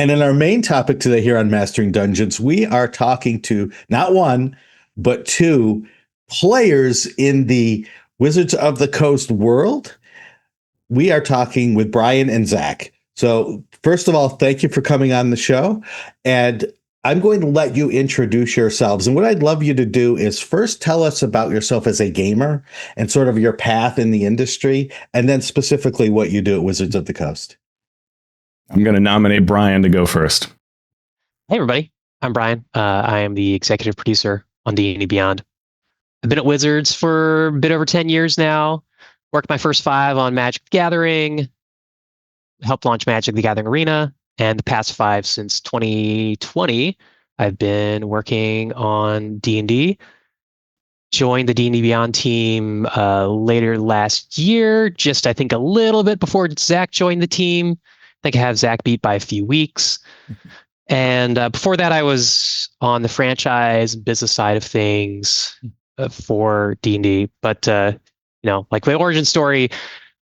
And in our main topic today here on Mastering Dungeons, we are talking to not one, but two players in the Wizards of the Coast world. We are talking with Brian and Zac. So first of all, thank you for coming on the show. And I'm going to let you introduce yourselves. And what I'd love you to do is first tell us about yourself as a gamer and sort of your path in the industry, and then specifically what you do at Wizards of the Coast. I'm going to nominate Brian to go first. Hey, everybody. I'm Brian. I am the executive producer on D&D Beyond. I've been at Wizards for a bit over 10 years now. Worked my first 5 on Magic the Gathering, helped launch Magic the Gathering Arena, and the past 5 since 2020, I've been working on D&D. Joined the D&D Beyond team later last year, just I think a little bit before Zac joined the team. I think I have Zac beat by a few weeks. And before that, I was on the franchise business side of things for D&D. But, like my origin story,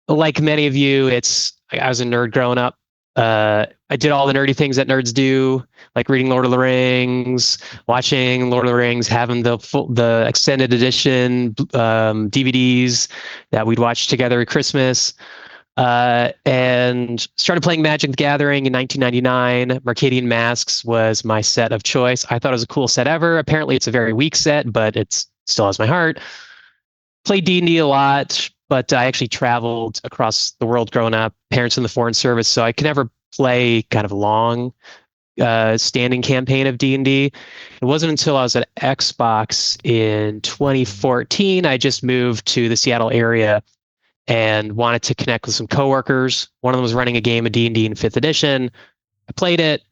like many of you, I was a nerd growing up. I did all the nerdy things that nerds do, like reading Lord of the Rings, watching Lord of the Rings, having the extended edition DVDs that we'd watch together at Christmas. And started playing Magic the Gathering in 1999. Mercadian Masks was my set of choice. I thought it was a cool set ever. Apparently it's a very weak set, but it still has my heart. Played D&D a lot, but I actually traveled across the world growing up, parents in the Foreign Service, so I could never play kind of long standing campaign of D&D. It wasn't until I was at Xbox in 2014, I just moved to the Seattle area and wanted to connect with some coworkers. One of them was running a game of D&D in 5th edition. I played it,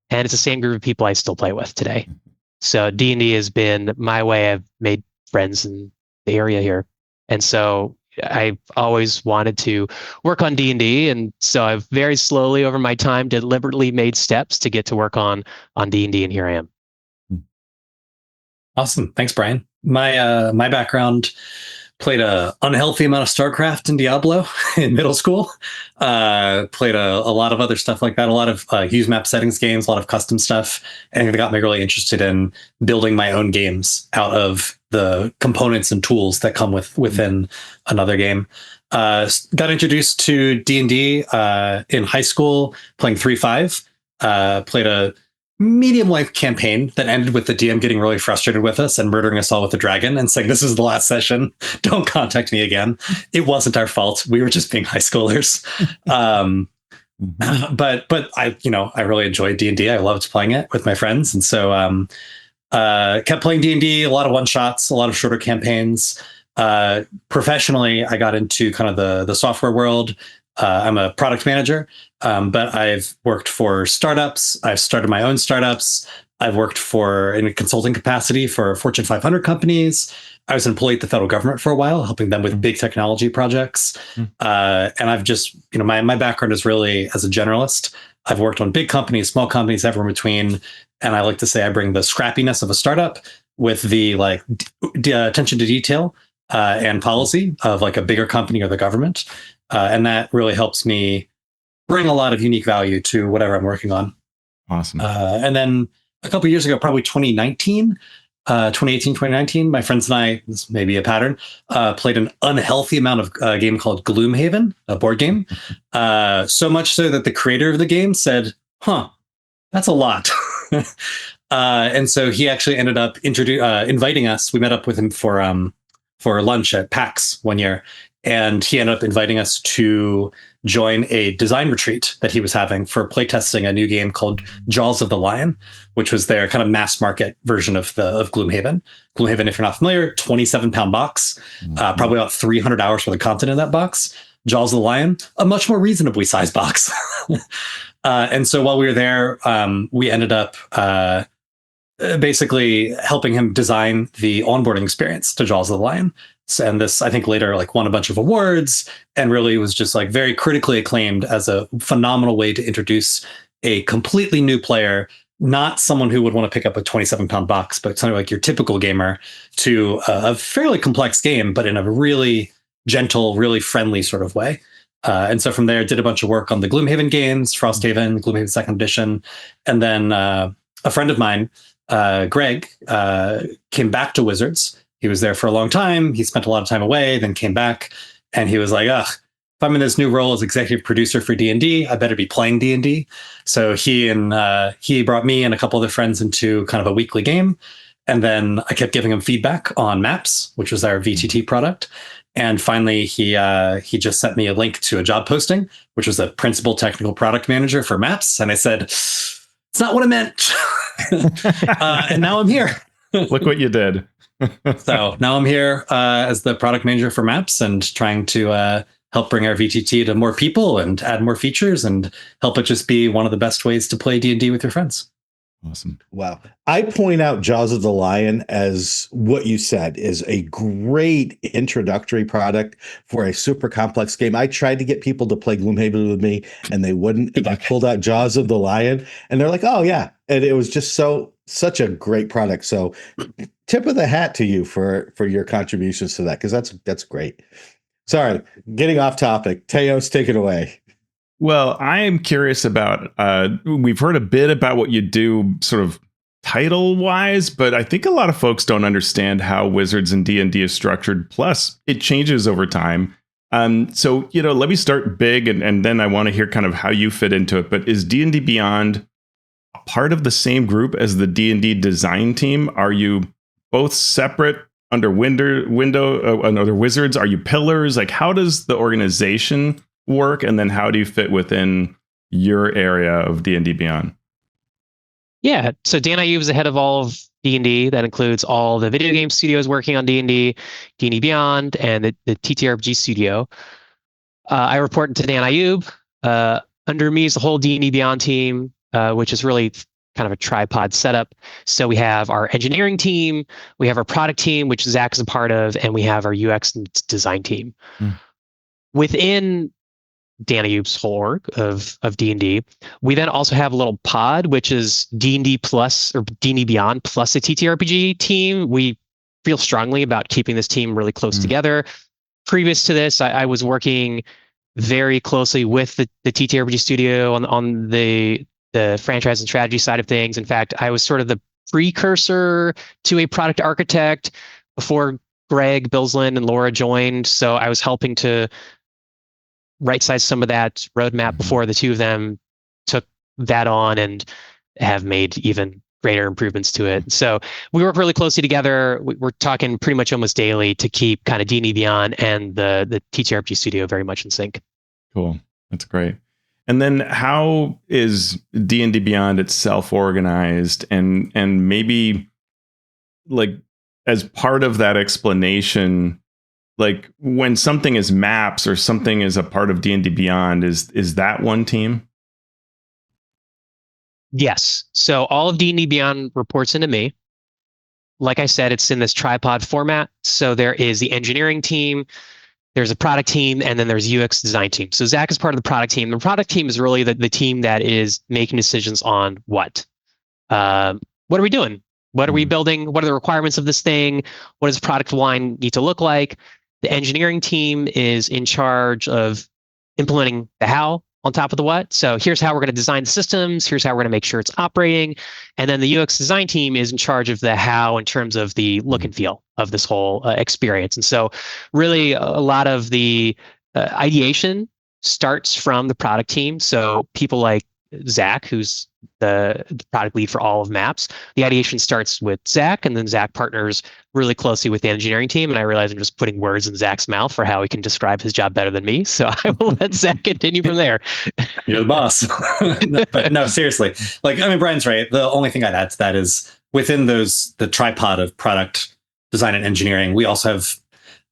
and it's the same group of people I still play with today. So D&D has been my way. I've made friends in the area here. And so I've always wanted to work on D&D. And so I've very slowly over my time deliberately made steps to get to work on D&D, and here I am. Awesome. Thanks, Brian. My background, played a unhealthy amount of StarCraft and Diablo in middle school. Played a lot of other stuff like that, a lot of use map settings games, a lot of custom stuff, and it got me really interested in building my own games out of the components and tools that come within another game. Got introduced to D&D in high school, playing 3.5. Played a medium-length campaign that ended with the DM getting really frustrated with us and murdering us all with a dragon and saying, "This is the last session. Don't contact me again." It wasn't our fault. We were just being high schoolers. But I really enjoyed D&D. I loved playing it with my friends, and so kept playing D&D. A lot of one-shots, a lot of shorter campaigns. Professionally, I got into kind of the software world. I'm a product manager, but I've worked for startups. I've started my own startups. I've worked in a consulting capacity for Fortune 500 companies. I was an employee at the federal government for a while, helping them with big technology projects. And I've just, my background is really as a generalist. I've worked on big companies, small companies, everywhere in between. And I like to say I bring the scrappiness of a startup with the attention to detail and policy of like a bigger company or the government. And that really helps me bring a lot of unique value to whatever I'm working on. Awesome. And then a couple of years ago, probably 2018, 2019, my friends and I, this may be a pattern, played an unhealthy amount of a game called Gloomhaven, a board game. So much so that the creator of the game said, that's a lot. And so he actually ended up inviting us. We met up with him for lunch at PAX one year. And he ended up inviting us to join a design retreat that he was having for playtesting a new game called Jaws of the Lion, which was their kind of mass market version of Gloomhaven. Gloomhaven, if you're not familiar, 27-pound box, probably about 300 hours worth of content in that box. Jaws of the Lion, a much more reasonably sized box. And so while we were there, we ended up basically helping him design the onboarding experience to Jaws of the Lion. And this, I think, later won a bunch of awards and really was just very critically acclaimed as a phenomenal way to introduce a completely new player, not someone who would want to pick up a 27-pound box, but something like your typical gamer, to a fairly complex game, but in a really gentle, really friendly sort of way. And so from there, did a bunch of work on the Gloomhaven games, Frosthaven, Gloomhaven Second Edition, and then a friend of mine, Greg, came back to Wizards. He was there for a long time. He spent a lot of time away, then came back, and he was like, "Ugh, if I'm in this new role as executive producer for D&D, I better be playing D&D." So he brought me and a couple other friends into kind of a weekly game. And then I kept giving him feedback on Maps, which was our VTT product. And finally, he just sent me a link to a job posting, which was a principal technical product manager for Maps. And I said, "It's not what I meant." And now I'm here. Look what you did. So now I'm here as the product manager for Maps and trying to help bring our VTT to more people and add more features and help it just be one of the best ways to play D&D with your friends. Awesome. Wow. I point out Jaws of the Lion as what you said is a great introductory product for a super complex game. I tried to get people to play Gloomhaven with me and they wouldn't. And I pulled out Jaws of the Lion and they're like, "Oh yeah." And it was just such a great product. So tip of the hat to you for your contributions to that, because that's great. Sorry, getting off topic. Teos, take it away. Well, I am curious about, we've heard a bit about what you do sort of title wise, but I think a lot of folks don't understand how Wizards and D&D is structured. Plus it changes over time. So, let me start big and then I want to hear kind of how you fit into it. But is D&D Beyond a part of the same group as the D&D design team? Are you both separate under under Wizards? Are you pillars? Like, how does the organization work, and then how do you fit within your area of D&D Beyond? Yeah, so Dan Ayub is the head of all of D&D. That includes all the video game studios working on D&D, D&D Beyond, and the TTRPG studio. I report to Dan Ayub. Under me is the whole D&D Beyond team, which is really kind of a tripod setup. So we have our engineering team, we have our product team, which Zac is a part of, and we have our UX and design team. Within Dan Ayub's whole org of D&D. We then also have a little pod, which is D&D plus or D&D Beyond plus the TTRPG team. We feel strongly about keeping this team really close together. Previous to this, I was working very closely with the TTRPG studio on the franchise and strategy side of things. In fact, I was sort of the precursor to a product architect before Greg, Billsland, and Laura joined. So I was helping to right-size some of that roadmap before the two of them took that on and have made even greater improvements to it. So we work really closely together. We're talking pretty much almost daily to keep kind of D&D Beyond and the TTRPG studio very much in sync. Cool. That's great. And then how is D&D Beyond itself organized? And maybe like as part of that explanation, like when something is Maps or something is a part of D&D Beyond, is that one team? Yes. So all of D&D Beyond reports into me. Like I said, it's in this tripod format. So there is the engineering team, there's a product team, and then there's UX design team. So Zac is part of the product team. The product team is really the team that is making decisions on what are we doing? What are we building? What are the requirements of this thing? What does product line need to look like? The engineering team is in charge of implementing the how on top of the what. So here's how we're going to design the systems. Here's how we're going to make sure it's operating. And then the UX design team is in charge of the how in terms of the look and feel of this whole experience. And so really a lot of the ideation starts from the product team. So people like Zac, who's the product lead for all of Maps, the ideation starts with Zac, and then Zac partners really closely with the engineering team. And I realize I'm just putting words in Zac's mouth for how he can describe his job better than me. So I will let Zac continue from there. You're the boss. But no, seriously. Brian's right. The only thing I'd add to that is within the tripod of product design and engineering, we also have,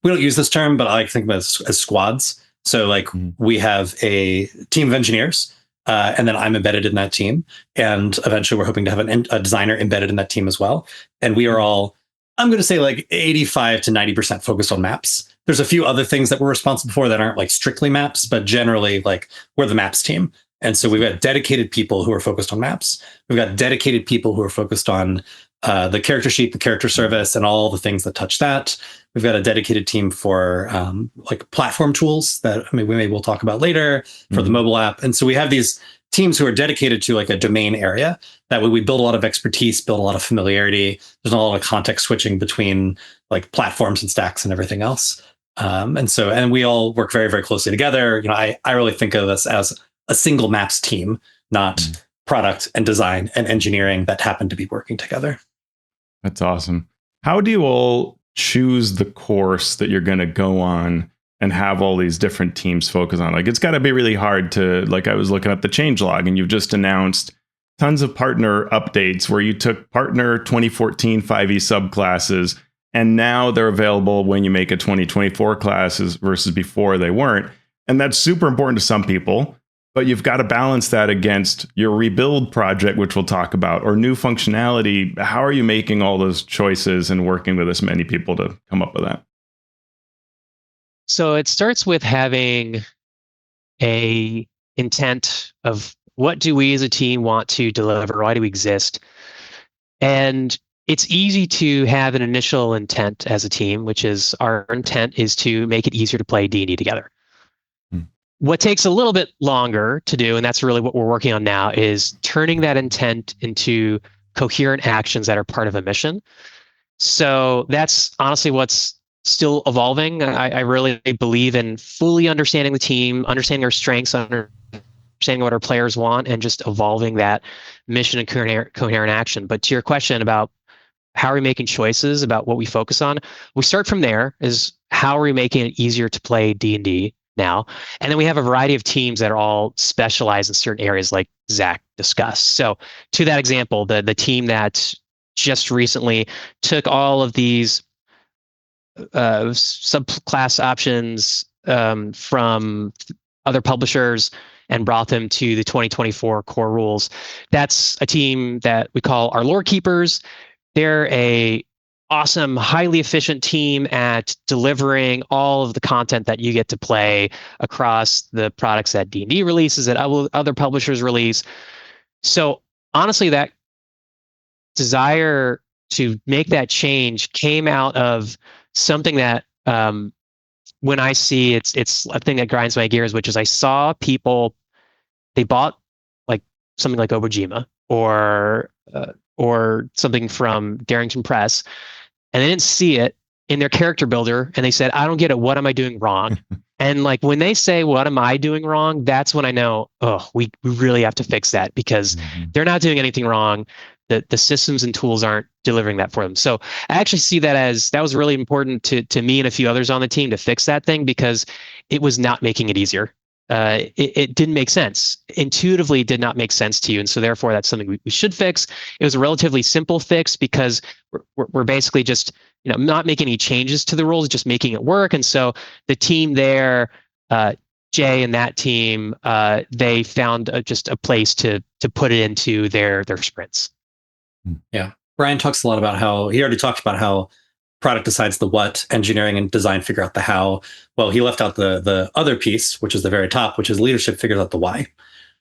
we don't use this term, but I like to think about it as squads. So we have a team of engineers. And then I'm embedded in that team. And eventually we're hoping to have a designer embedded in that team as well. And we are all, I'm going to say 85 to 90% focused on Maps. There's a few other things that we're responsible for that aren't strictly Maps, but generally we're the Maps team. And so we've got dedicated people who are focused on Maps. We've got dedicated people who are focused on the character sheet, the character service, and all the things that touch that. We've got a dedicated team for like platform tools that we'll talk about later for the mobile app. And so we have these teams who are dedicated to like a domain area. That way we build a lot of expertise, build a lot of familiarity. There's not a lot of context switching between like platforms and stacks and everything else. And we all work very, very closely together. I really think of us as a single maps team, not product and design and engineering that happen to be working together. That's awesome. How do you all choose the course that you're going to go on and have all these different teams focus on? Like, it's got to be really hard to, like, I was looking at the changelog and you've just announced tons of partner updates where you took partner 2014 5e subclasses and now they're available when you make a 2024 classes versus before they weren't. And that's super important to some people, but you've got to balance that against your rebuild project, which we'll talk about, or new functionality. How are you making all those choices and working with as many people to come up with that? So it starts with having a intent of what do we as a team want to deliver? Why do we exist? And it's easy to have an initial intent as a team, which is our intent is to make it easier to play D&D together. What takes a little bit longer to do, and that's really what we're working on now, is turning that intent into coherent actions that are part of a mission. So that's honestly what's still evolving. I really believe in fully understanding the team, understanding our strengths, understanding what our players want, and just evolving that mission and coherent action. But to your question about how are we making choices about what we focus on, we start from there, is how are we making it easier to play D&D now? And then we have a variety of teams that are all specialized in certain areas like Zac discussed. So to that example, the team that just recently took all of these subclass options from other publishers and brought them to the 2024 core rules. That's a team that we call our lore keepers. They're a awesome, highly efficient team at delivering all of the content that you get to play across the products that D&D releases, that other publishers release. So honestly, that desire to make that change came out of something that when I see it's a thing that grinds my gears, which is I saw people, they bought like something like Obojima or something from Darrington Press, and they didn't see it in their character builder, and they said, I don't get it. What am I doing wrong? And like when they say, what am I doing wrong? That's when I know, we really have to fix that, because they're not doing anything wrong. The systems and tools aren't delivering that for them. So I actually see that as that was really important to me and a few others on the team to fix that thing, because it was not making it easier. It didn't make sense. Intuitively, it did not make sense to you. And so therefore, that's something we should fix. It was a relatively simple fix because we're basically just not making any changes to the rules, just making it work. And so the team there, Jay and that team, they found just a place to put it into their sprints. Yeah. Brian talks a lot about how he already talked about how product decides the what, engineering and design figure out the how. Well, he left out the other piece, which is the very top, which is leadership figures out the why.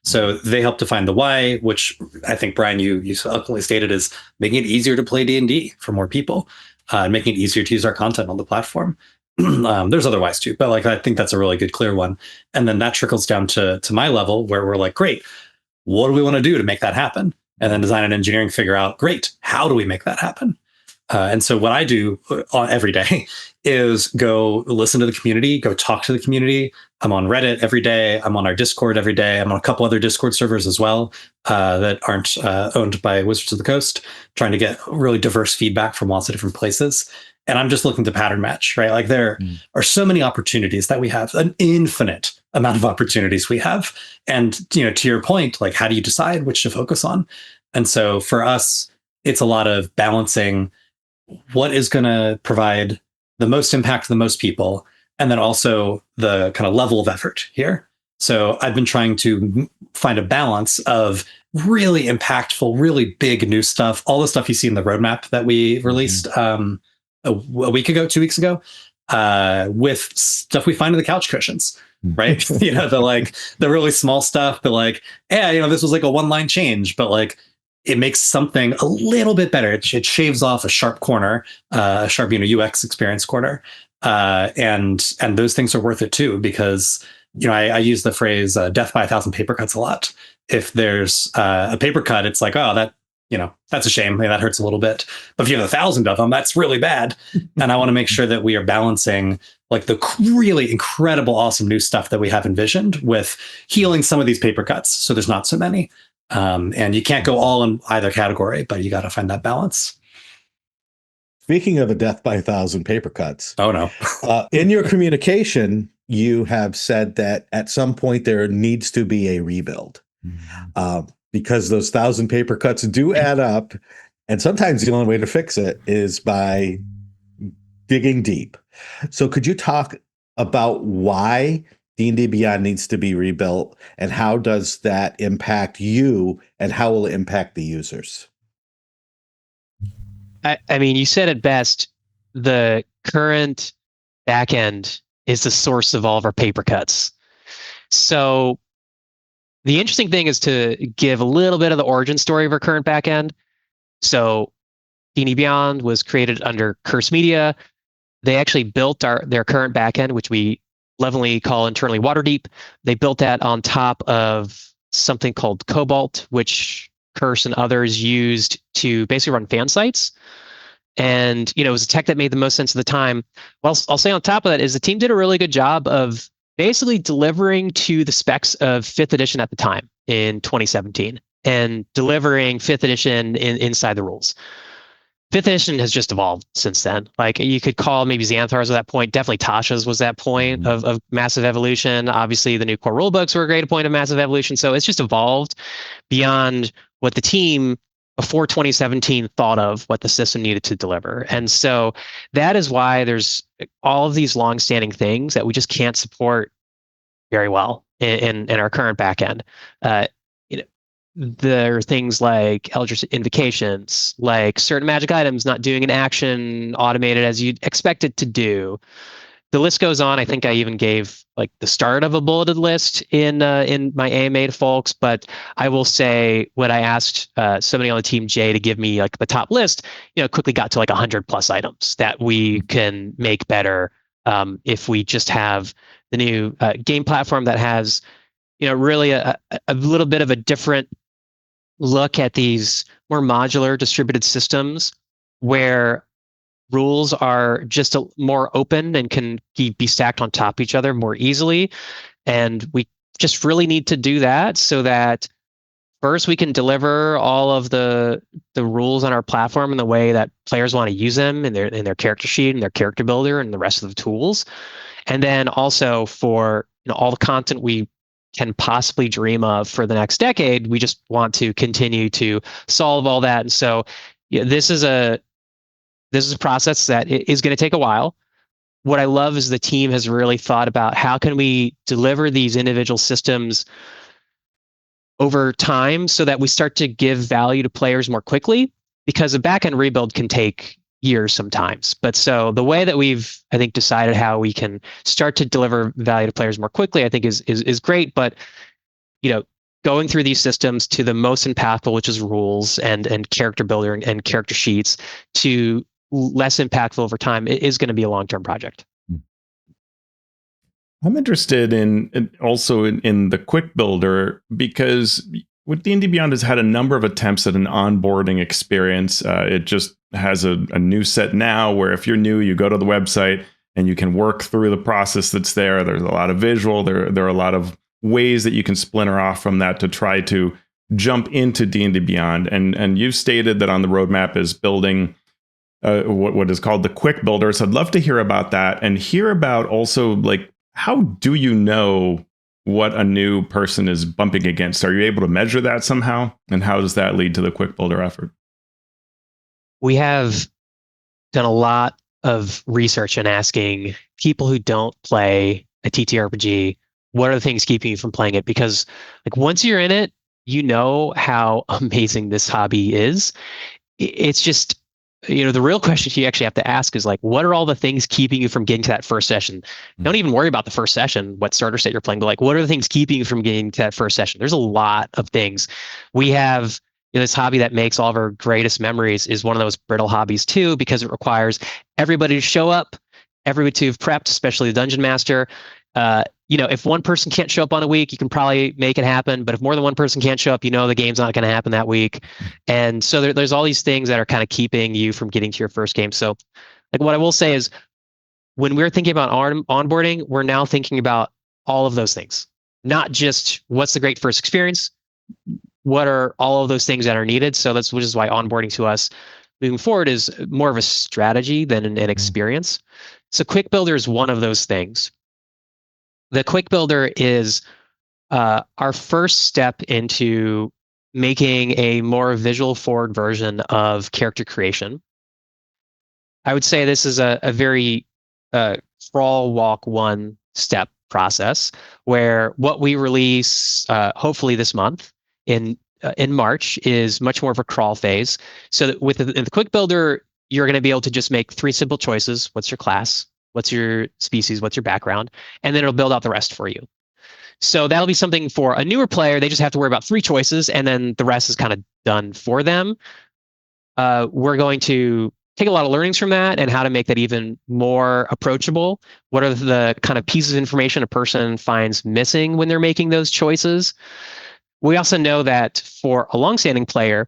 So they help define the why, which I think, Brian, you so eloquently stated, is making it easier to play D&D for more people, and making it easier to use our content on the platform. There's other whys too, but like I think that's a really good, clear one. And then that trickles down to my level, where we're like, great, what do we want to do to make that happen? And then design and engineering figure out, great, how do we make that happen? And so what I do every day is go listen to the community, go talk to the community. I'm on Reddit every day. I'm on our Discord every day. I'm on a couple other Discord servers as well that aren't owned by Wizards of the Coast, trying to get really diverse feedback from lots of different places. And I'm just looking to pattern match, right? Like there are so many opportunities that we have, an infinite amount of opportunities we have. And, to your point, like, how do you decide which to focus on? And so for us, it's a lot of balancing what is going to provide the most impact to the most people, and then also the kind of level of effort here. So I've been trying to find a balance of really impactful, really big new stuff, all the stuff you see in the roadmap that we released a week ago, 2 weeks ago, with stuff we find in the couch cushions, right? the really small stuff, but like, this was like a one-line change, but like, it makes something a little bit better. It shaves off a sharp corner, a sharp UX experience corner, and those things are worth it too, because I use the phrase "death by 1,000 paper cuts" a lot. If there's a paper cut, it's like, oh, that that's a shame. That hurts a little bit. But if you have 1,000 of them, that's really bad. And I want to make sure that we are balancing like the really incredible, awesome new stuff that we have envisioned with healing some of these paper cuts, so there's not so many. And you can't go all in either category, but you got to find that balance. Speaking of a death by 1,000 paper cuts. Oh, no. In your communication, you have said that at some point there needs to be a rebuild. Because those 1,000 paper cuts do add up. And sometimes the only way to fix it is by digging deep. So could you talk about why D&D Beyond needs to be rebuilt, and how does that impact you, and how will it impact the users? I mean, you said it best. The current backend is the source of all of our paper cuts. So the interesting thing is to give a little bit of the origin story of our current backend. So D&D Beyond was created under Curse Media. They actually built their current backend, which we lovingly call internally Waterdeep. They built that on top of something called Cobalt, which Curse and others used to basically run fan sites. And it was a tech that made the most sense at the time. Well, I'll say on top of that is the team did a really good job of basically delivering to the specs of 5th edition at the time in 2017, and delivering 5th edition inside the rules. 5th edition has just evolved since then. Like, you could call maybe Xanthar's at that point. Definitely Tasha's was that point of massive evolution. Obviously, the new core rulebooks were a great point of massive evolution. So it's just evolved beyond what the team before 2017 thought of what the system needed to deliver. And so that is why there's all of these long-standing things that we just can't support very well in our current backend. There are things like Eldritch Invocations, like certain magic items not doing an action automated as you'd expect it to do. The list goes on. I think I even gave like the start of a bulleted list in my AMA to folks, but I will say when I asked somebody on the team, Jay, to give me like the top list, quickly got to like 100+ items that we can make better if we just have the new game platform that has, really a little bit of a different look at these more modular distributed systems where rules are just more open and can be stacked on top of each other more easily. And we just really need to do that so that first we can deliver all of the rules on our platform in the way that players want to use them in their character sheet and their character builder and the rest of the tools. And then also for all the content we can possibly dream of for the next decade, we just want to continue to solve all that. And so this is a process that is going to take a while. What I love is the team has really thought about how can we deliver these individual systems over time so that we start to give value to players more quickly, because a backend rebuild can take years sometimes. But so the way that we've, I think, decided how we can start to deliver value to players more quickly, I think is great. But, going through these systems to the most impactful, which is rules and character builder and character sheets, to less impactful over time, it is going to be a long-term project. I'm interested in also in the Quick Builder, because what D&D Beyond has had a number of attempts at an onboarding experience. It just has a new set now where if you're new, you go to the website and you can work through the process that's there. There's a lot of visual. There are a lot of ways that you can splinter off from that to try to jump into D&D Beyond. And you've stated that on the roadmap is building what is called the Quick Builder. So I'd love to hear about that and hear about also, like, how do you know what a new person is bumping against? Are you able to measure that somehow? And how does that lead to the Quick Builder effort? We have done a lot of research and asking people who don't play a TTRPG, what are the things keeping you from playing it? Because like once you're in it, you know how amazing this hobby is. It's just, the real question you actually have to ask is like, what are all the things keeping you from getting to that first session? Don't even worry about the first session, what starter set you're playing, but like, what are the things keeping you from getting to that first session? There's a lot of things. We have, this hobby that makes all of our greatest memories is one of those brittle hobbies too, because it requires everybody to show up, everybody to have prepped, especially the dungeon master. If one person can't show up on a week, you can probably make it happen. But if more than one person can't show up, the game's not going to happen that week. And so there's all these things that are kind of keeping you from getting to your first game. So like what I will say is when we're thinking about onboarding, we're now thinking about all of those things, not just what's the great first experience, what are all of those things that are needed. So which is why onboarding to us moving forward is more of a strategy than an experience. So Quickbuilder is one of those things. The Quickbuilder is our first step into making a more visual forward version of character creation. I would say this is a very crawl, walk, one step process where what we release hopefully this month in March is much more of a crawl phase. So that with the Quickbuilder, you're going to be able to just make 3 simple choices. What's your class? What's your species? What's your background? And then it'll build out the rest for you. So that'll be something for a newer player. They just have to worry about 3 choices, and then the rest is kind of done for them. We're going to take a lot of learnings from that and how to make that even more approachable. What are the kind of pieces of information a person finds missing when they're making those choices? We also know that for a longstanding player,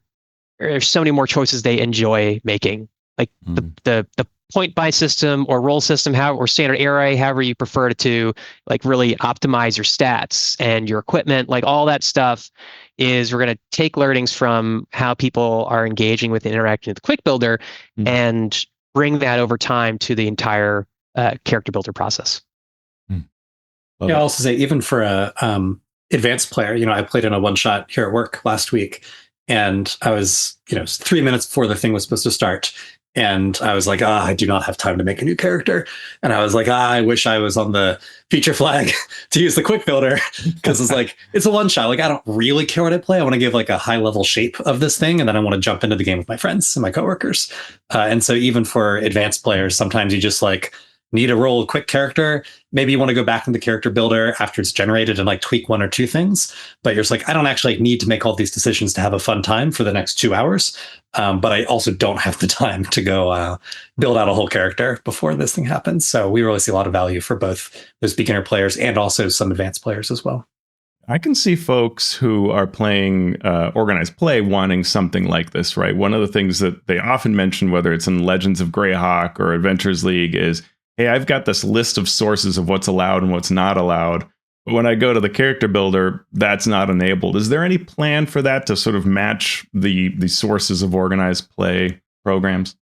there's so many more choices they enjoy making. Like the point buy system or roll system, or standard array, however you prefer to like really optimize your stats and your equipment, like all that stuff is we're going to take learnings from how people are engaging with and interacting with the Quickbuilder and bring that over time to the entire character builder process. I'll also say even for a advanced player, I played in a one shot here at work last week, and I was 3 minutes before the thing was supposed to start. And I was like, I do not have time to make a new character. And I was like, I wish I was on the feature flag to use the Quickbuilder, because it's like, it's a one shot. Like, I don't really care what I play. I want to give like a high level shape of this thing. And then I want to jump into the game with my friends and my coworkers. And so even for advanced players, sometimes you just like need to roll a quick character. Maybe you want to go back in the character builder after it's generated and like tweak 1 or 2 things. But you're just like, I don't actually need to make all these decisions to have a fun time for the next 2 hours. But I also don't have the time to go build out a whole character before this thing happens. So we really see a lot of value for both those beginner players and also some advanced players as well. I can see folks who are playing organized play wanting something like this, right? One of the things that they often mention, whether it's in Legends of Greyhawk or Adventures League, is, hey, I've got this list of sources of what's allowed and what's not allowed. But when I go to the character builder, that's not enabled. Is there any plan for that to sort of match the sources of organized play programs?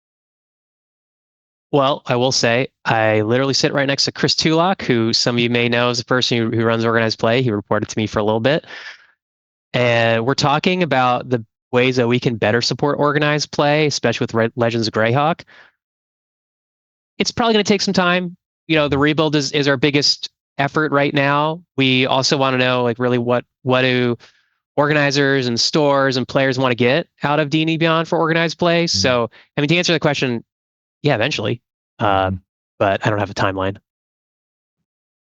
Well, I will say I literally sit right next to Chris Tulloch, who some of you may know is the person who runs organized play. He reported to me for a little bit. And we're talking about the ways that we can better support organized play, especially with Legends of Greyhawk. It's probably going to take some time. The rebuild is our biggest effort right now. We also want to know like really what do organizers and stores and players want to get out of D&D Beyond for organized play. So, I mean, to answer the question, yeah, eventually, but I don't have a timeline.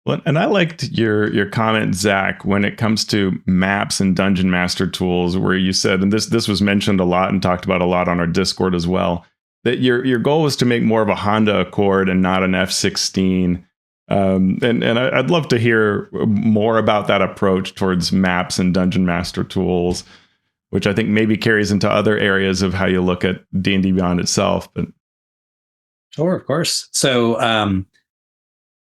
Well, and I liked your comment, Zac, when it comes to maps and dungeon master tools, where you said, and this was mentioned a lot and talked about a lot on our Discord as well, that your goal was to make more of a Honda Accord and not an F-16. And I'd love to hear more about that approach towards maps and dungeon master tools, which I think maybe carries into other areas of how you look at D&D Beyond itself. But sure, of course. So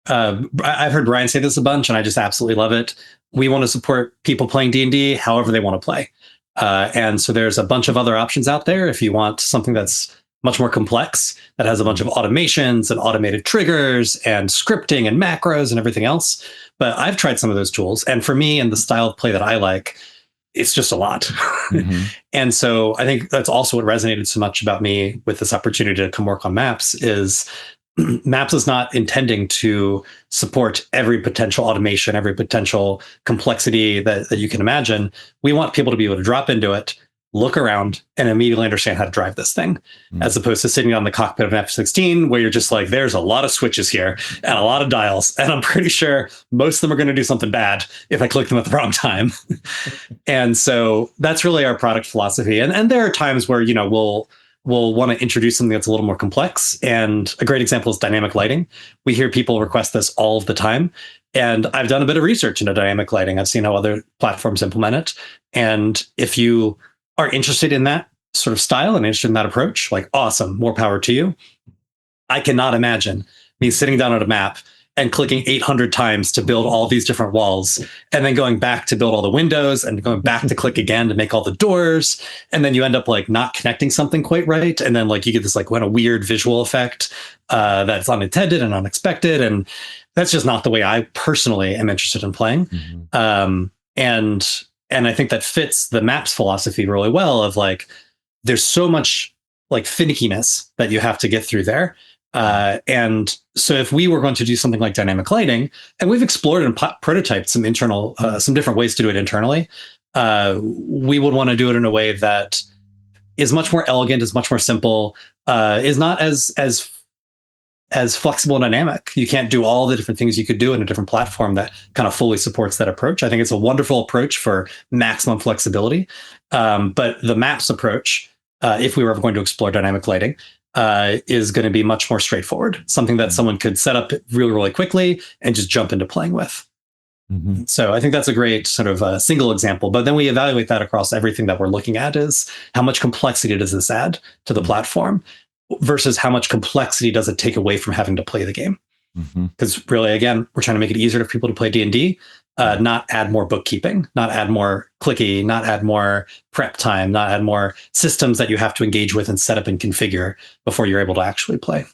I've heard Brian say this a bunch, and I just absolutely love it. We want to support people playing D&D however they want to play. And so there's a bunch of other options out there. If you want something that's much more complex, that has a bunch of automations and automated triggers and scripting and macros and everything else. But I've tried some of those tools. And for me and the style of play that I like, it's just a lot. And so I think that's also what resonated so much about me with this opportunity to come work on maps is Maps is not intending to support every potential automation, every potential complexity that you can imagine. We want people to be able to drop into it, look around, and immediately understand how to drive this thing, as opposed to sitting on the cockpit of an F-16 where you're just like, there's a lot of switches here and a lot of dials, and I'm pretty sure most of them are going to do something bad if I click them at the wrong time. And so that's really our product philosophy. And there are times where, we'll want to introduce something that's a little more complex. And a great example is dynamic lighting. We hear people request this all of the time. And I've done a bit of research into dynamic lighting. I've seen how other platforms implement it. And if you are interested in that sort of style and interested in that approach, like, awesome, more power to you. I cannot imagine me sitting down at a map and clicking 800 times to build all these different walls, and then going back to build all the windows, and going back to click again to make all the doors. And then you end up like not connecting something quite right. And then like you get this like a weird visual effect that's unintended and unexpected. And that's just not the way I personally am interested in playing. And I think that fits the maps philosophy really well, of like, there's so much like finickiness that you have to get through there. And so if we were going to do something like dynamic lighting, and we've explored and prototyped some different ways to do it internally, we would want to do it in a way that is much more elegant, is much more simple, is not as flexible and dynamic. You can't do all the different things you could do in a different platform that kind of fully supports that approach. I think it's a wonderful approach for maximum flexibility. But the maps approach, if we were ever going to explore dynamic lighting, is going to be much more straightforward, something that someone could set up really, really quickly and just jump into playing with. So I think that's a great sort of single example. But then we evaluate that across everything that we're looking at, is how much complexity does this add to the platform versus how much complexity does it take away from having to play the game? Because really, again, we're trying to make it easier for people to play D&D, not add more bookkeeping, not add more clicky, not add more prep time, not add more systems that you have to engage with and set up and configure before you're able to actually play.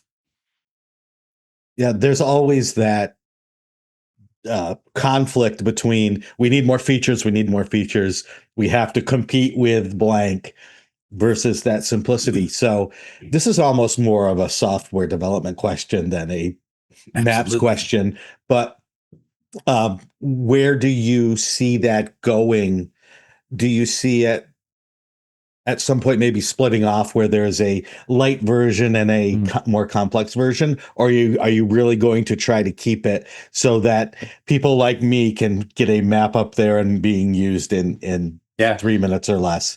Yeah, there's always that conflict between, we need more features, we have to compete with blank, versus that simplicity. So this is almost more of a software development question than a maps question. But where do you see that going? Do you see it at some point maybe splitting off, where there's a light version and a more complex version? Or are you really going to try to keep it so that people like me can get a map up there and being used in 3 minutes or less?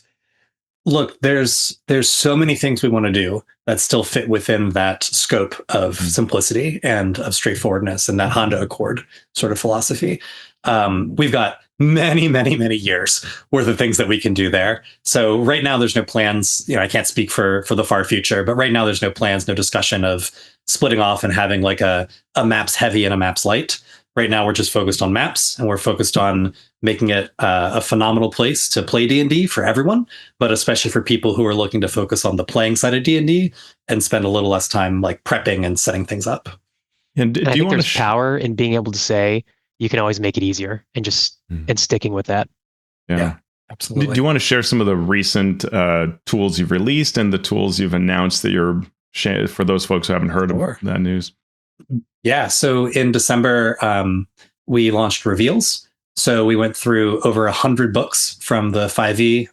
Look, there's so many things we want to do that still fit within that scope of simplicity and of straightforwardness and that Honda Accord sort of philosophy. We've got many, many, many years worth of things that we can do there. So right now there's no plans. I can't speak for the far future, but right now there's no plans, no discussion of splitting off and having like a maps heavy and a maps light. Right now, we're just focused on maps, and we're focused on making it a phenomenal place to play D&D for everyone, but especially for people who are looking to focus on the playing side of D&D and spend a little less time like prepping and setting things up. And I think there's power in being able to say you can always make it easier, and just and sticking with that. Yeah, absolutely. Do you want to share some of the recent tools you've released and the tools you've announced that you're sharing for those folks who haven't heard of that news? Yeah. So in December, we launched Reveals. So we went through over 100 books from the 5e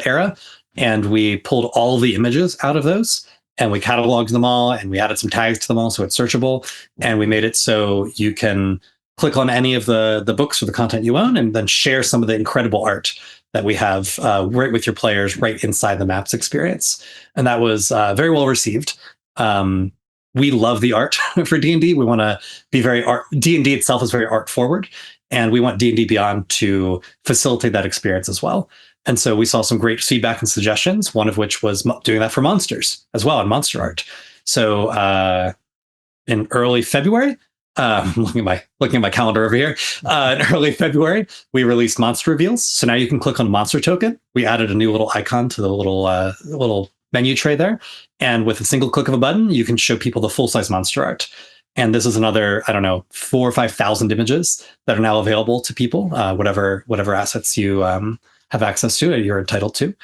era, and we pulled all the images out of those, and we cataloged them all, and we added some tags to them all so it's searchable. And we made it so you can click on any of the books or the content you own, and then share some of the incredible art that we have right with your players right inside the maps experience. And that was very well received. We love the art for D&D. We want to be very art. D&D itself is very art forward, and we want D&D Beyond to facilitate that experience as well. And so we saw some great feedback and suggestions, one of which was doing that for monsters as well, and monster art. So in early February, looking at my calendar over here, in early February, we released monster reveals. So now you can click on a monster token. We added a new little icon to the little menu tray there. And with a single click of a button, you can show people the full-size monster art. And this is another, 4,000 or 5,000 images that are now available to people, whatever assets you have access to, you're entitled to.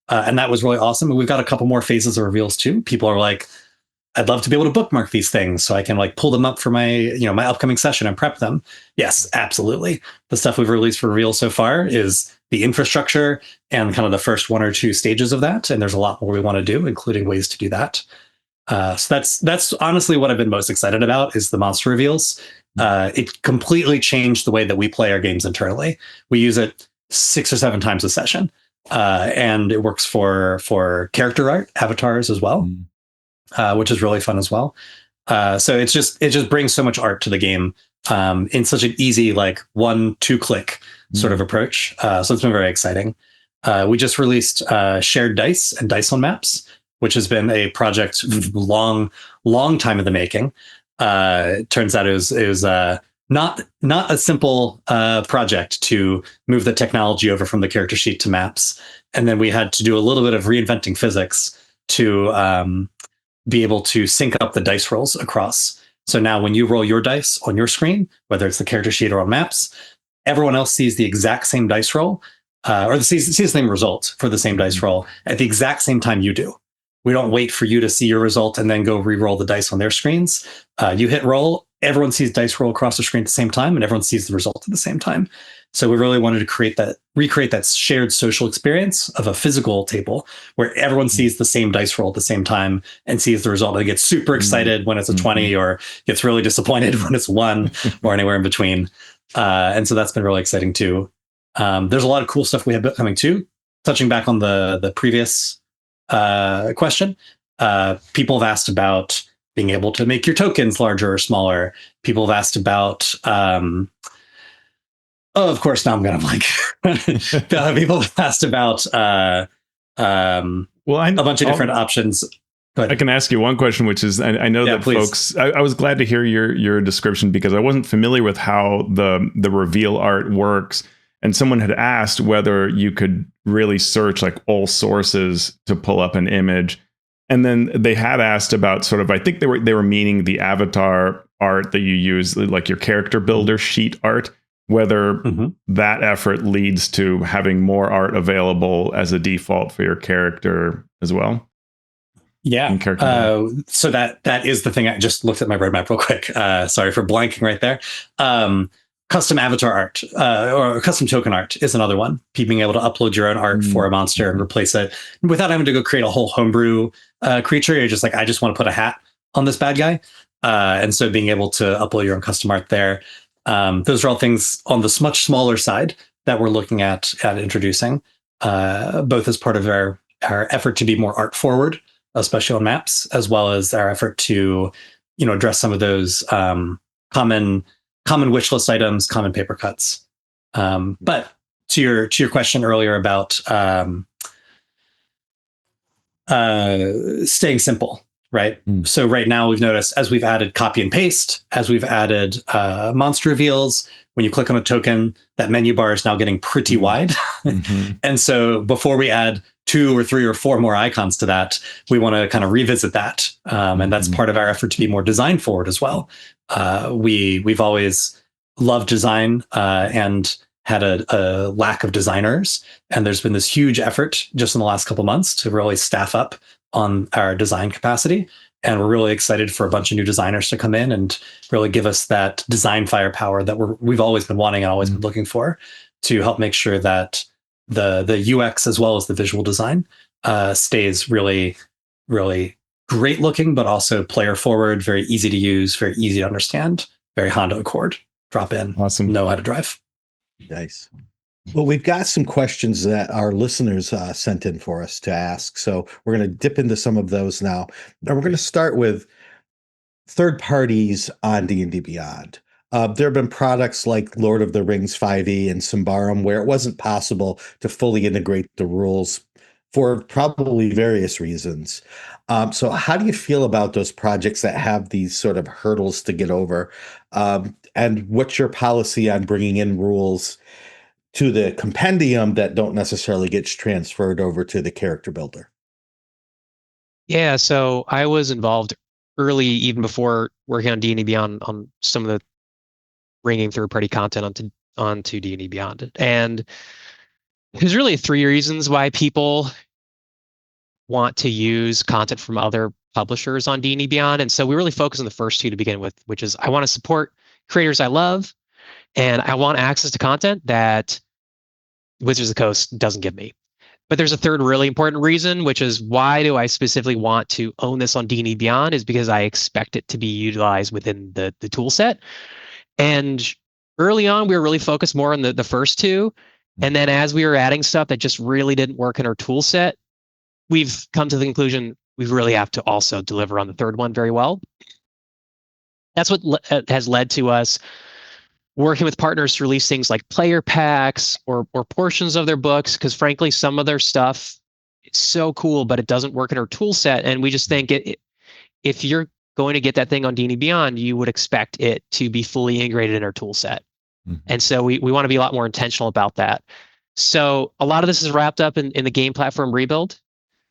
And that was really awesome. And we've got a couple more phases of reveals too. People are like, I'd love to be able to bookmark these things so I can like pull them up for my, my upcoming session and prep them. Yes, absolutely. The stuff we've released for real so far is the infrastructure and kind of the first 1 or 2 stages of that. And there's a lot more we want to do, including ways to do that. So that's honestly what I've been most excited about is the monster reveals. It completely changed the way that we play our games internally. We use it 6 or 7 times a session, and it works for character art, avatars as well, which is really fun as well. So it just brings so much art to the game in such an easy 1-2 click sort of approach. So it's been very exciting. We just released shared dice and dice on maps, which has been a project long time in the making. It turns out it was not a simple project to move the technology over from the character sheet to maps. And then we had to do a little bit of reinventing physics to be able to sync up the dice rolls across. So now when you roll your dice on your screen, whether it's the character sheet or on maps, everyone else sees the exact same dice roll, or sees the same result for the same dice roll at the exact same time you do. We don't wait for you to see your result and then go re-roll the dice on their screens. You hit roll, everyone sees dice roll across the screen at the same time, and everyone sees the result at the same time. So we really wanted to recreate that shared social experience of a physical table where everyone sees the same dice roll at the same time and sees the result and gets super excited when it's a 20 or gets really disappointed when it's 1 or anywhere in between. And so that's been really exciting too. There's a lot of cool stuff we have coming too. Touching back on the previous question, people have asked about being able to make your tokens larger or smaller. People have asked about of course now I'm gonna blank. People have asked about a bunch of different options. I can ask you one question, which is I know that please. Folks, I was glad to hear your description because I wasn't familiar with how the reveal art works. And someone had asked whether you could really search all sources to pull up an image. And then they had asked about sort of, I think they were meaning the avatar art that you use, like your character builder sheet art, whether that effort leads to having more art available as a default for your character as well. Yeah. So that is the thing. I just looked at my roadmap real quick. Sorry for blanking right there. Custom avatar art or custom token art is another one. Being able to upload your own art for a monster and replace it without having to go create a whole homebrew creature. You're just like, I just want to put a hat on this bad guy. And so being able to upload your own custom art there. Those are all things on the much smaller side that we're looking at introducing, both as part of our effort to be more art forward, especially on maps, as well as our effort to, address some of those common wish list items, common paper cuts. But to your question earlier about staying simple, right? So right now we've noticed as we've added copy and paste, as we've added monster reveals, when you click on a token, that menu bar is now getting pretty wide. And so before we add 2 or 3 or 4 more icons to that, we want to kind of revisit that. And that's part of our effort to be more design forward as well. We've always loved design and had a lack of designers. And there's been this huge effort just in the last couple of months to really staff up on our design capacity. And we're really excited for a bunch of new designers to come in and really give us that design firepower that we've always been wanting and always been looking for, to help make sure that the UX as well as the visual design stays really, really great looking, but also player forward, very easy to use, very easy to understand, very Honda Accord. Drop in, awesome, know how to drive. Nice. Well, we've got some questions that our listeners sent in for us to ask. So we're going to dip into some of those now. And we're going to start with third parties on D&D Beyond. There have been products like Lord of the Rings 5e and Symbaroum where it wasn't possible to fully integrate the rules for probably various reasons. So how do you feel about those projects that have these sort of hurdles to get over? And what's your policy on bringing in rules to the compendium that don't necessarily get transferred over to the character builder? Yeah, so I was involved early, even before working on D&D Beyond, on some of the bringing third-party content onto D&D Beyond. And there's really 3 reasons why people want to use content from other publishers on D&D Beyond. And so we really focus on the first two to begin with, which is I want to support creators I love, and I want access to content that Wizards of the Coast doesn't give me. But there's a third really important reason, which is why do I specifically want to own this on D&D Beyond is because I expect it to be utilized within the tool set. And early on, we were really focused more on the first two. And then as we were adding stuff that just really didn't work in our tool set, we've come to the conclusion we really have to also deliver on the third one very well. That's what has led to us working with partners to release things like player packs or portions of their books, because frankly, some of their stuff is so cool, but it doesn't work in our tool set. And we just think if you're going to get that thing on D&D Beyond, you would expect it to be fully integrated in our tool set. Mm-hmm. And so we want to be a lot more intentional about that. So a lot of this is wrapped up in the game platform rebuild,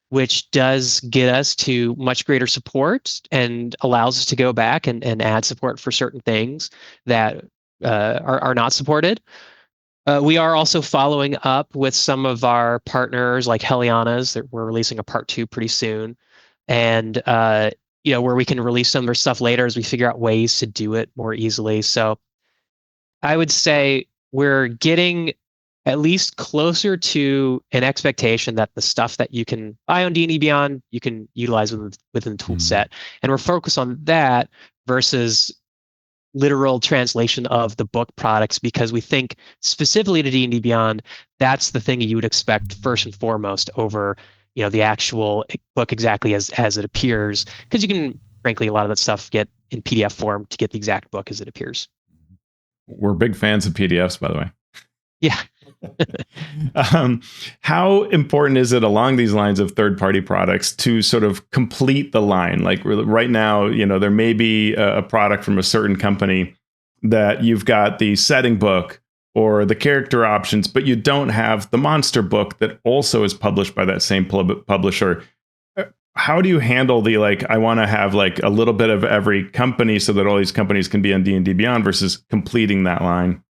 which does get us to much greater support and allows us to go back and add support for certain things that are not supported. We are also following up with some of our partners like Heliana's that we're releasing a part 2 pretty soon. And where we can release some of their stuff later as we figure out ways to do it more easily. So I would say we're getting at least closer to an expectation that the stuff that you can buy on D&D Beyond, you can utilize within the tool set. And we're focused on that versus literal translation of the book products, because we think specifically to D&D Beyond, that's the thing you would expect first and foremost over the actual book exactly as it appears, because you can, frankly, a lot of that stuff get in PDF form to get the exact book as it appears. We're big fans of PDFs, by the way. Yeah. How important is it along these lines of third-party products to sort of complete the line? Like right now, there may be a product from a certain company that you've got the setting book or the character options, but you don't have the monster book that also is published by that same publisher. How do you handle the, I want to have a little bit of every company so that all these companies can be on D&D Beyond versus completing that line?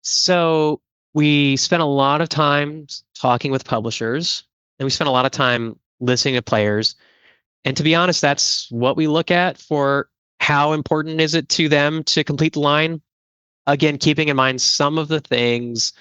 So we spent a lot of time talking with publishers, and we spent a lot of time listening to players. And to be honest, that's what we look at for how important is it to them to complete the line. Again, keeping in mind some of the things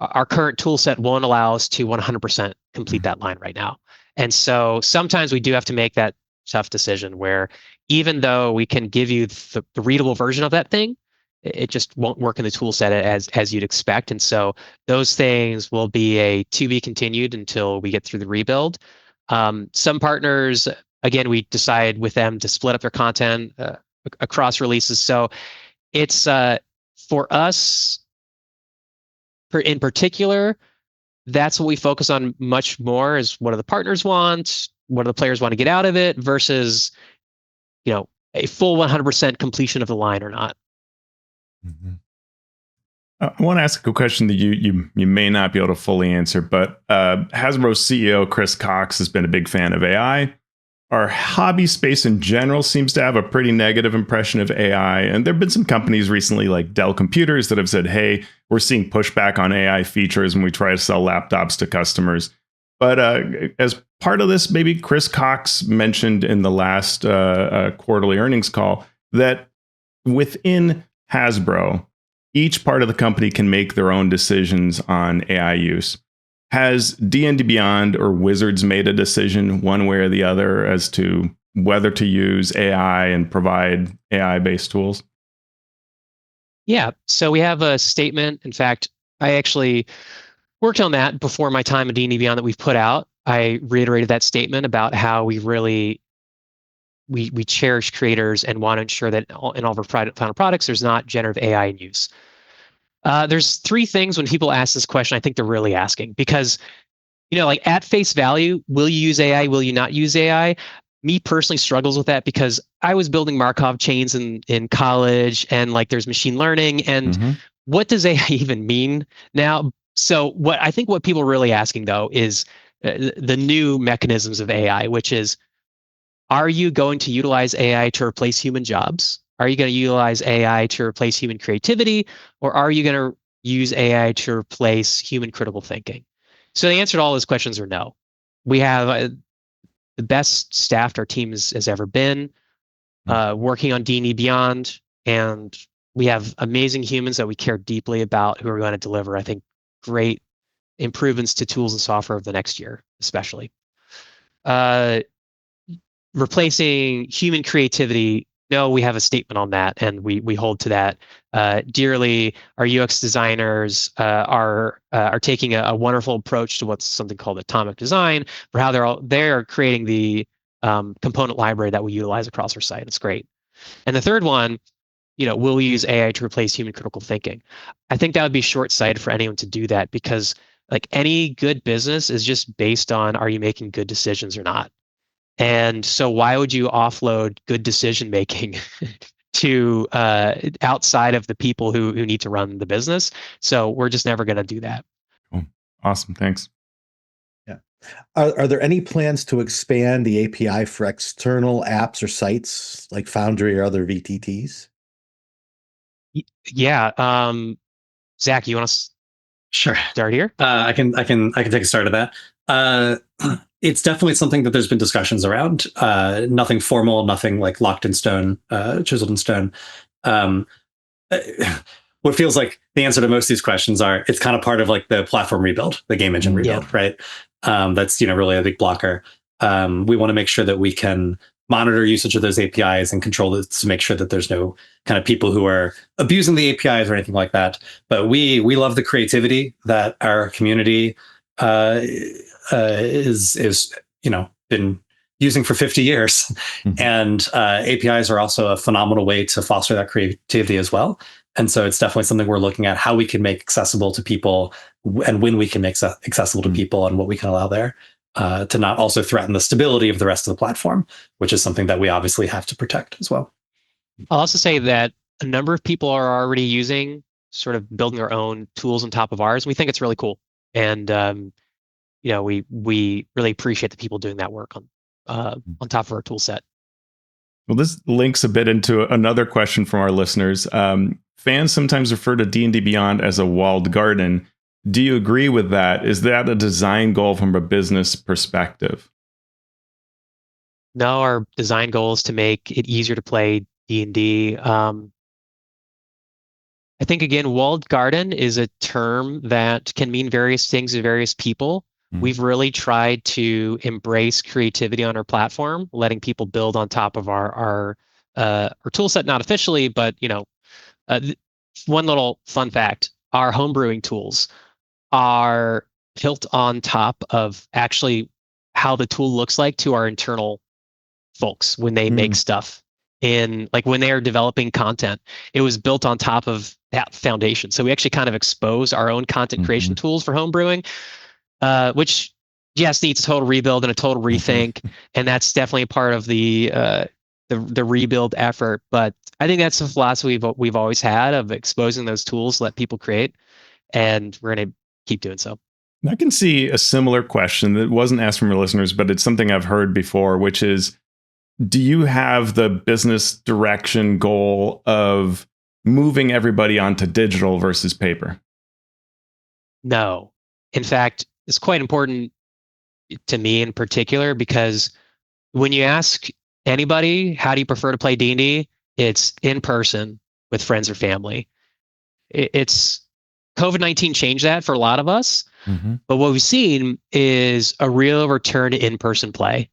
our current tool set won't allow us to 100% complete that line right now. And so sometimes we do have to make that tough decision where even though we can give you the readable version of that thing, it just won't work in the tool set as you'd expect. And so those things will be a to be continued until we get through the rebuild. Some partners, again, we decide with them to split up their content across releases. So it's for us, in particular, that's what we focus on much more is what do the partners want, what do the players want to get out of it versus, a full 100% completion of the line or not. Mm-hmm. I want to ask a question that you may not be able to fully answer, but Hasbro's CEO, Chris Cox, has been a big fan of AI. Our hobby space in general seems to have a pretty negative impression of AI. And there have been some companies recently like Dell Computers that have said, hey, we're seeing pushback on AI features when we try to sell laptops to customers. But as part of this, maybe Chris Cox mentioned in the last quarterly earnings call that within Hasbro, each part of the company can make their own decisions on AI use. Has D&D Beyond or Wizards made a decision one way or the other as to whether to use AI and provide AI-based tools? Yeah, so we have a statement. In fact, I actually worked on that before my time at D&D Beyond that we've put out. I reiterated that statement about how we really we cherish creators and want to ensure that in all of our final products, there's not generative AI in use. There's 3 things when people ask this question, I think they're really asking because, at face value, will you use AI? Will you not use AI? Me personally struggles with that because I was building Markov chains in college and there's machine learning and what does AI even mean now? So what people are really asking though is the new mechanisms of AI, which is, are you going to utilize AI to replace human jobs? Are you going to utilize AI to replace human creativity, or are you going to use AI to replace human critical thinking? So the answer to all those questions are no. We have the best staffed our team has ever been, working on D&D Beyond, and we have amazing humans that we care deeply about who are going to deliver, I think, great improvements to tools and software of the next year, especially. Replacing human creativity, no, we have a statement on that, and we hold to that dearly. Our UX designers are taking a wonderful approach to what's something called atomic design for how they're creating the component library that we utilize across our site. It's great. And the third one, will we use AI to replace human critical thinking? I think that would be short-sighted for anyone to do that, because like any good business is just based on, are you making good decisions or not? And so why would you offload good decision making to outside of the people who need to run the business? So we're just never going to do that. Cool. Awesome. Thanks. Yeah. Are there any plans to expand the API for external apps or sites like Foundry or other VTTs? Yeah. Zac, you want to Sure. start here? I can take a start of that. It's definitely something that there's been discussions around. Nothing formal, nothing like locked in stone, chiseled in stone. What feels like the answer to most of these questions are, it's kind of part of like the platform rebuild, the game engine rebuild, right? That's really a big blocker. We want to make sure that we can monitor usage of those APIs and control it to make sure that there's no kind of people who are abusing the APIs or anything like that. But we love the creativity that our community is been using for 50 years. Mm-hmm. And APIs are also a phenomenal way to foster that creativity as well. And so it's definitely something we're looking at, how we can make accessible to people and when we can make accessible to people and what we can allow there, to not also threaten the stability of the rest of the platform, which is something that we obviously have to protect as well. I'll also say that a number of people are already using, sort of building their own tools on top of ours. We think it's really cool. And we really appreciate the people doing that work on top of our tool set. Well, this links a bit into another question from our listeners. Fans sometimes refer to D&D Beyond as a walled garden. Do you agree with that? Is that a design goal from a business perspective? No, our design goal is to make it easier to play D&D. I think, again, walled garden is a term that can mean various things to various people. We've really tried to embrace creativity on our platform, letting people build on top of our tool set, not officially, but one little fun fact: our homebrewing tools are built on top of actually how the tool looks like to our internal folks when they make stuff. When they are developing content, it was built on top of that foundation. So we actually kind of expose our own content creation tools for homebrewing. Which, yes, needs a total rebuild and a total rethink, and that's definitely a part of the rebuild effort. But I think that's the philosophy we've always had, of exposing those tools, let people create, and we're going to keep doing so. I can see a similar question that wasn't asked from your listeners, but it's something I've heard before, which is, do you have the business direction goal of moving everybody onto digital versus paper? No. In fact, it's quite important to me in particular, because when you ask anybody, how do you prefer to play D&D? It's in person with friends or family. It's COVID-19 changed that for a lot of us, but what we've seen is a real return to in-person play.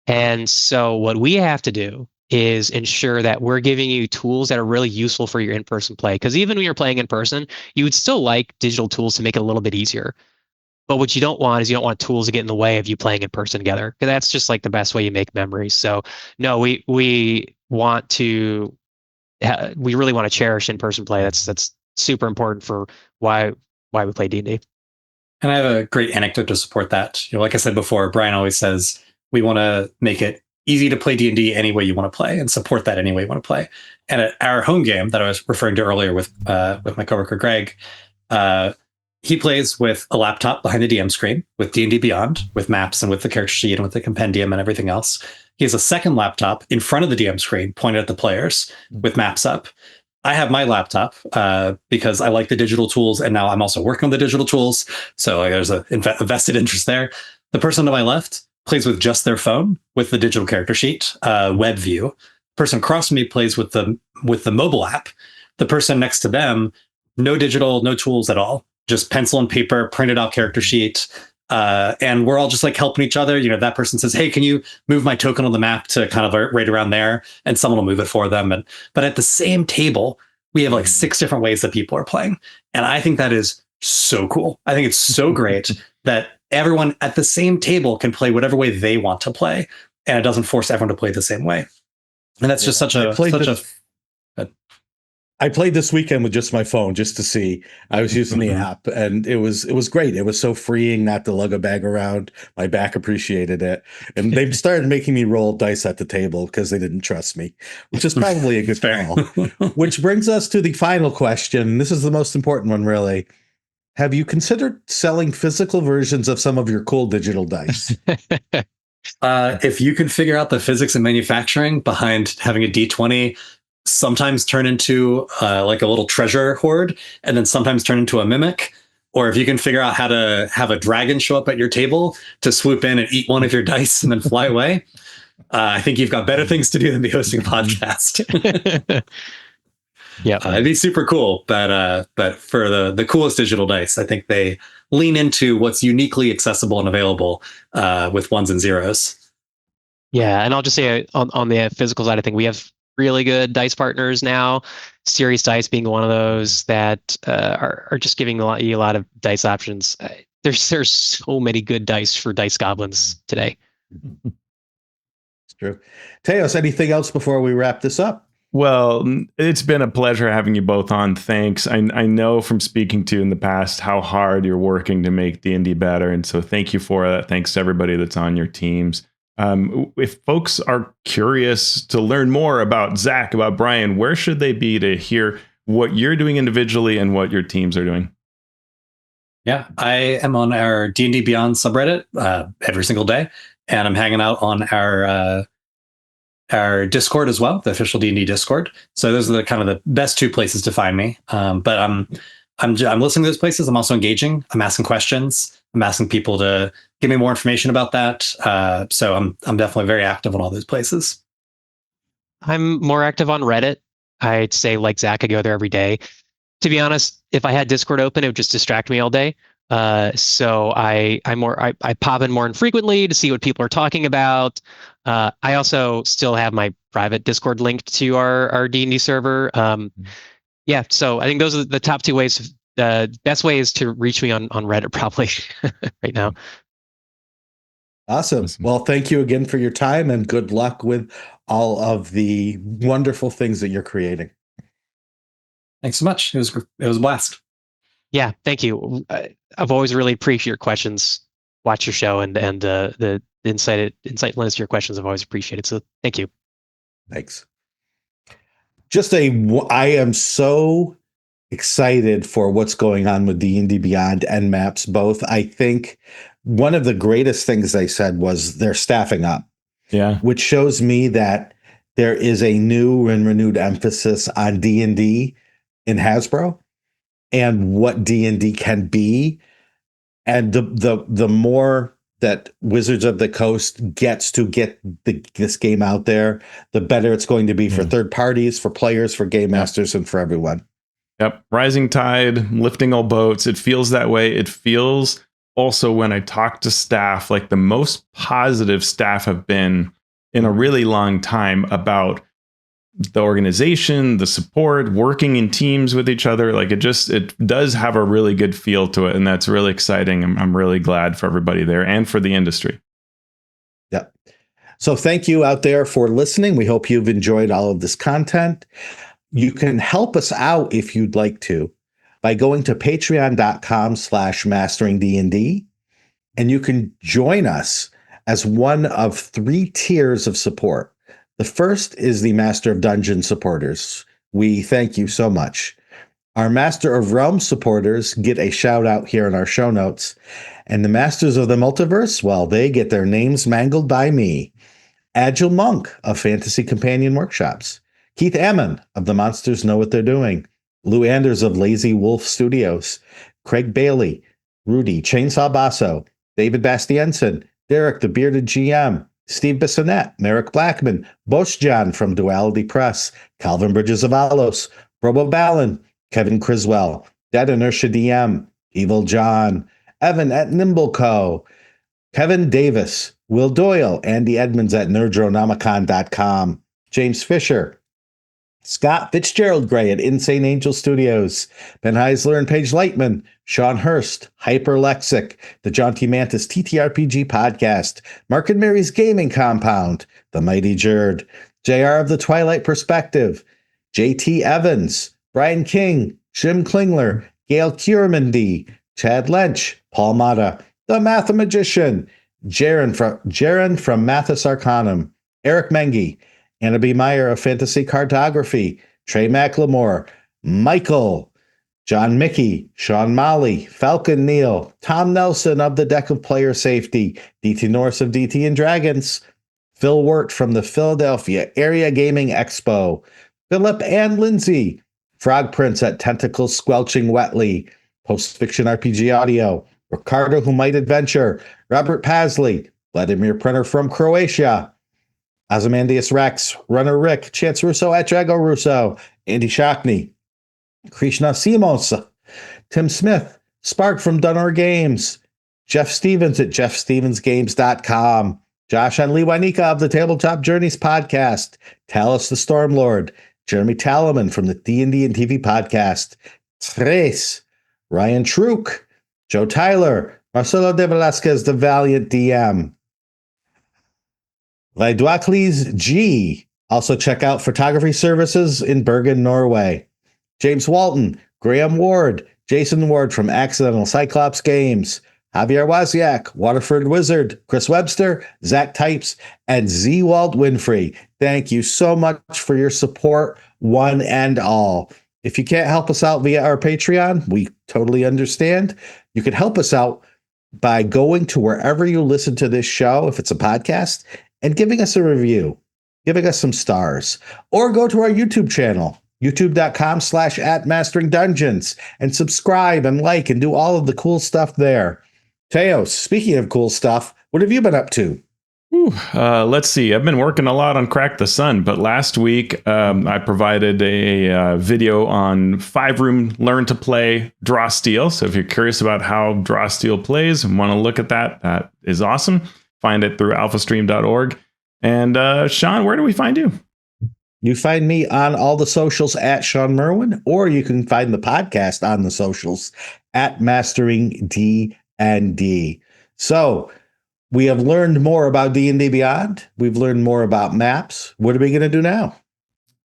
And so what we have to do is ensure that we're giving you tools that are really useful for your in-person play. Because even when you're playing in person, you would still like digital tools to make it a little bit easier. But what you don't want is, you don't want tools to get in the way of you playing in person together, because that's just like the best way you make memories. So no, we really want to cherish in-person play. That's super important for why we play D&D. And I have a great anecdote to support that. Like I said before, Brian always says we want to make it easy to play D&D any way you want to play, and support that any way you want to play. And at our home game that I was referring to earlier with my coworker Greg, he plays with a laptop behind the DM screen with D&D Beyond, with maps and with the character sheet and with the compendium and everything else. He has a second laptop in front of the DM screen pointed at the players with maps up. I have my laptop because I like the digital tools, and now I'm also working on the digital tools. So there's a vested interest there. The person to my left plays with just their phone with the digital character sheet, web view. Person across from me plays with the mobile app. The person next to them, no digital, no tools at all, just pencil and paper, printed out character sheet. And we're all just like helping each other. That person says, hey, can you move my token on the map to kind of right around there? And someone will move it for them. But at the same table, we have like 6 different ways that people are playing. And I think that is so cool. I think it's so great that everyone at the same table can play whatever way they want to play. And it doesn't force everyone to play the same way. And that's just I played this weekend with just my phone just to see. I was using the app, and it was great. It was so freeing not to lug a bag around. My back appreciated it. And they've started making me roll dice at the table because they didn't trust me, which is probably a good call. Which brings us to the final question. This is the most important one, really. Have you considered selling physical versions of some of your cool digital dice? If you can figure out the physics and manufacturing behind having a D20 sometimes turn into like a little treasure hoard and then sometimes turn into a mimic, or if you can figure out how to have a dragon show up at your table to swoop in and eat one of your dice and then fly away, I think you've got better things to do than be hosting a podcast. Yeah, it'd be super cool. But for the coolest digital dice, I think they lean into what's uniquely accessible and available with ones and zeros. Yeah, and I'll just say on the physical side, I think we have really good dice partners now. Serious Dice being one of those that are just giving you a lot of dice options. There's so many good dice for dice goblins today. It's true. Teos, anything else before we wrap this up? Well, it's been a pleasure having you both on. Thanks. I know from speaking to you in the past how hard you're working to make D&D better. And so thank you for that. Thanks to everybody that's on your teams. If folks are curious to learn more about Zac, about Brian, where should they be to hear what you're doing individually and what your teams are doing? Yeah, I am on our D&D Beyond subreddit every single day, and I'm hanging out on our Discord as well, the official D&D Discord. So those are the kind of the best 2 places to find me. But I'm listening to those places. I'm also engaging. I'm asking questions. I'm asking people to give me more information about that. So I'm definitely very active on all those places. I'm more active on Reddit. I'd say, like Zac, I go there every day. To be honest, if I had Discord open, it would just distract me all day. So I pop in more infrequently to see what people are talking about. I also still have my private Discord linked to our D&D server. Yeah, so I think those are the top 2 ways. The best way is to reach me on Reddit probably right now. Awesome. Well, thank you again for your time, and good luck with all of the wonderful things that you're creating. Thanks so much. It was a blast. Yeah, thank you. I've always really appreciated your questions. Watch your show and the insightfulness of your questions I've always appreciated. So thank you. Thanks. I am so excited for what's going on with D&D Beyond and Maps both. I think one of the greatest things they said was they're staffing up. Yeah. Which shows me that there is a new and renewed emphasis on D&D in Hasbro and what D&D can be. And the more that Wizards of the Coast gets to get this game out there, the better it's going to be for third parties, for players, for game masters, and for everyone. Yep. Rising tide, lifting all boats. It feels that way. It feels also, when I talk to staff, like the most positive staff have been in a really long time about the organization, the support, working in teams with each other. Like it does have a really good feel to it. And that's really exciting. I'm really glad for everybody there and for the industry. Yeah. So thank you out there for listening. We hope you've enjoyed all of this content. You can help us out if you'd like to by going to patreon.com/masteringdnd, and you can join us as one of 3 tiers of support. The first is the Master of Dungeon supporters. We thank you so much. Our Master of Realm supporters get a shout out here in our show notes. And the Masters of the Multiverse, well, they get their names mangled by me. Agile Monk of Fantasy Companion Workshops. Keith Ammon of The Monsters Know What They're Doing. Lou Anders of Lazy Wolf Studios. Craig Bailey. Rudy Chainsaw Basso. David Bastiensen. Derek, the Bearded GM, Steve Bissonette, Merrick Blackman, Bosch-John from Duality Press, Calvin Bridges of Alos, Robo Ballin, Kevin Criswell, Dead Inertia DM, Evil John, Evan at Nimbleco, Kevin Davis, Will Doyle, Andy Edmonds at Nerdronomicon.com, James Fisher, Scott Fitzgerald Gray at Insane Angel Studios, Ben Heisler and Paige Lightman, Sean Hurst, Hyperlexic, the Jaunty Mantis TTRPG Podcast, Mark and Mary's Gaming Compound, The Mighty Jerd, JR of the Twilight Perspective, JT Evans, Brian King, Jim Klingler, Gail Kiermandy, Chad Lynch, Paul Mata, The Mathemagician, Jaren from Mathis Arcanum, Eric Mengi, Anna B. Meyer of Fantasy Cartography, Trey McLemore, Michael, John Mickey, Sean Molly, Falcon Neal, Tom Nelson of the Deck of Player Safety, DT Norris of DT and Dragons, Phil Wirt from the Philadelphia Area Gaming Expo, Philip and Lindsay, Frog Prince at Tentacles Squelching Wetly, Post Fiction RPG Audio, Ricardo Who Might Adventure, Robert Pasley, Vladimir Printer from Croatia, Ozymandias Rex, Runner Rick, Chance Russo at Drago Russo, Andy Shockney, Krishna Simos, Tim Smith, Spark from Dunner Games, Jeff Stevens at jeffstevensgames.com, Josh and Lee Wanika of the Tabletop Journeys podcast, Talos the Stormlord, Jeremy Talaman from the D&D and TV podcast, Trace, Ryan Truk, Joe Tyler, Marcelo de Velasquez, the Valiant DM, Leiduakles G. Also check out photography services in Bergen, Norway. James Walton, Graham Ward, Jason Ward from Accidental Cyclops Games, Javier Wozniak, Waterford Wizard, Chris Webster, Zach Types, and Z. Walt Winfrey. Thank you so much for your support, one and all. If you can't help us out via our Patreon, we totally understand. You can help us out by going to wherever you listen to this show, if it's a podcast, and giving us a review, giving us some stars, or go to our YouTube channel, youtube.com/@masteringdungeons, and subscribe and like and do all of the cool stuff there. Teos, speaking of cool stuff, what have you been up to? Let's see. I've been working a lot on Crack the Sun, but last week I provided a video on 5-room Learn to Play Draw Steel. So if you're curious about how Draw Steel plays and want to look at that, that is awesome. Find it through alphastream.org. And Shawn, where do we find you? You find me on all the socials at Shawn Merwin, or you can find the podcast on the socials at Mastering D&D. So we have learned more about D&D Beyond. We've learned more about maps. What are we going to do now?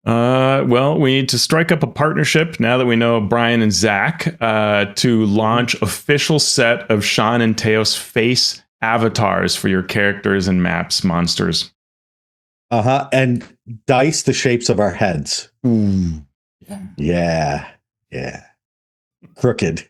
Well, we need to strike up a partnership now that we know Brian and Zac to launch official set of Shawn and Teos face avatars for your characters and maps monsters. And dice the shapes of our heads. Yeah. Crooked.